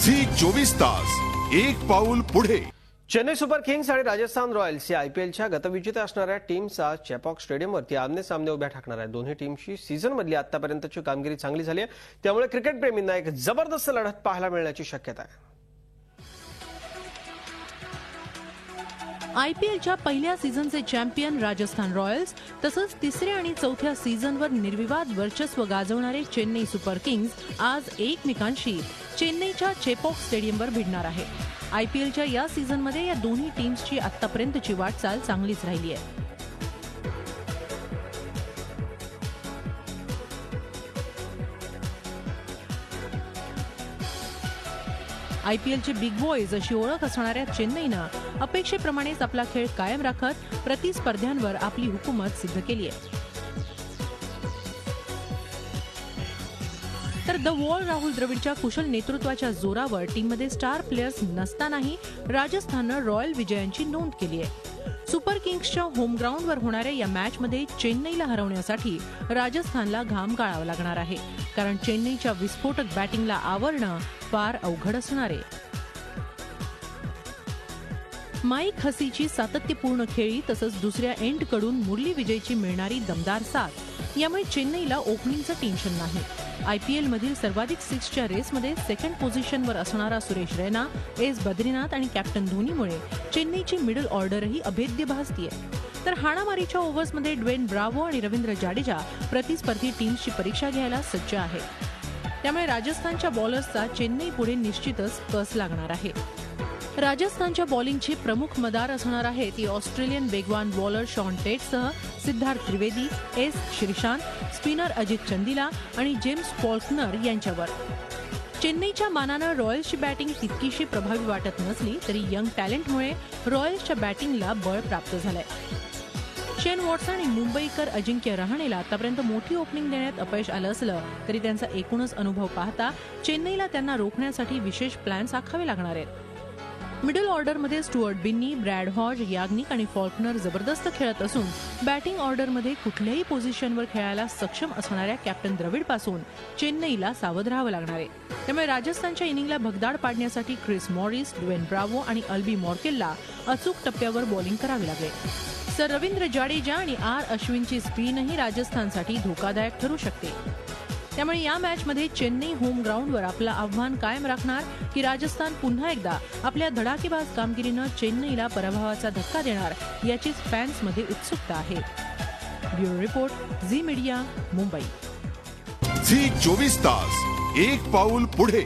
Zee 24 तास एक पाऊल पुढे। चेन्नई सुपर किंग्स आणि राजस्थान रॉयल्स या आयपीएलच्या गतविजेत्या असणाऱ्या टीम्सचा चेपॉक स्टेडियमवरती आमने सामने उभ्या ठाकणार आहेत। दोन्ही टीमची सीझनमधली आतापर्यंतची कामगिरी चांगली झाली आहे, त्यामुळे क्रिकेटप्रेमींना एक जबरदस्त लढत पाहायला मिळण्याची शक्यता आहे। आयपीएलच्या पहिल्या सीझनचे चॅम्पियन राजस्थान रॉयल्स तसंच तिसऱ्या आणि चौथ्या सीझनवर निर्विवाद वर्चस्व गाजवणारे चेन्नई सुपर किंग्स आज एकमेकांशी चेन्नईच्या चेपॉक स्टेडियमवर भिडणार आहे। आयपीएलच्या या सीझनमध्ये या दोन्ही टीम्सची आतापर्यंतची वाटचाल चांगलीच राहिली आहे। आयपीएलचे बिग बॉयज अशी ओळख असणाऱ्या चेन्नईनं अपेक्षेप्रमाणेच आपला खेळ कायम राखत प्रतिस्पर्ध्यांवर आपली हुकूमत सिद्ध केली आहे। तर द वॉल राहुल द्रविडच्या कुशल नेतृत्वाच्या जोरावर टीममध्ये स्टार प्लेयर्स नसतानाही राजस्थाननं रॉयल विजयांची नोंद केली आहे। सुपर किंग्सच्या होम ग्राउंडवर होणाऱ्या या मॅचमध्ये चेन्नईला हरवण्यासाठी राजस्थानला घाम गाळावा लागणार आहे, कारण चेन्नईच्या विस्फोटक बॅटिंगला आवरणं फार अवघड असणार आहे। माईक हसीची सातत्यपूर्ण खेळी तसंच दुसऱ्या एंडकडून मुरली विजयची मिळणारी दमदार साथ यामुळे चेन्नईला ओपनिंगचं टेन्शन नाही। आयपीएलमधील सर्वाधिक सिक्सच्या रेसमध्ये सेकंड पोझिशनवर असणारा सुरेश रैना, एस बद्रीनाथ आणि कॅप्टन धोनीमुळे चेन्नईची मिडल ऑर्डरही अभेद्य भासतीये। तर हाणामारीच्या ओव्हर्समध्ये ड्वेन ब्रावो आणि रवींद्र जाडेजा प्रतिस्पर्धी टीम्सची परीक्षा घ्यायला सज्ज आहे, त्यामुळे राजस्थानच्या बॉलर्सचा चेन्नई पुढे निश्चितच कस लागणार आहे। राजस्थानच्या बॉलिंगचे प्रमुख मदार असणार आहे ती ऑस्ट्रेलियन वेगवान बॉलर शॉन टेटसह सिद्धार्थ त्रिवेदी, एस श्रीशांत, स्पिनर अजित चंदिला आणि जेम्स फॉल्कनर यांच्यावर। चेन्नईच्या मानानं रॉयल्सची बॅटिंग तितकीशी प्रभावी वाटत नसली तरी यंग टॅलेंटमुळे रॉयल्सच्या बॅटिंगला बळ प्राप्त झालंय। शेन वॉटसन आणि मुंबईकर अजिंक्य रहाणेला आतापर्यंत मोठी ओपनिंग देण्यात अपयश आलं असलं तरी त्यांचा एकूणच अनुभव पाहता चेन्नईला त्यांना रोखण्यासाठी विशेष प्लॅन्स आखावे लागणार आहेत। मिडल ऑर्डरमध्ये स्टुअर्ट बिन्नी, ब्रॅड हॉज, याग्निक आणि फॉल्कनर जबरदस्त खेळत असून बॅटिंग ऑर्डरमध्ये कुठल्याही पोझिशनवर खेळायला सक्षम असणाऱ्या कॅप्टन द्रविडपासून चेन्नईला सावध राहावं लागणार आहे। त्यामुळे राजस्थानच्या इनिंगला भगदाड पाडण्यासाठी क्रिस मॉरिस, ड्वेन ब्रावो आणि अल्बी मॉर्केलला अचूक टप्प्यावर बॉलिंग करावी लागेल। सर रवींद्र जाडेजा आणि आर अश्विनची स्पिनही राजस्थानसाठी धोकादायक ठरू शकते। त्यामुळे या मॅचमध्ये चेन्नई होम ग्राउंडवर आपलं आव्हान कायम राखणार की राजस्थान पुन्हा एकदा आपल्या धडाकेबाज कामगिरीनं चेन्नईला पराभवाचा धक्का देणार याचीच फॅन्समध्ये उत्सुकता आहे। Bureau report, Zee Media, Mumbai. Zee 24 तास एक पाऊल पुढे।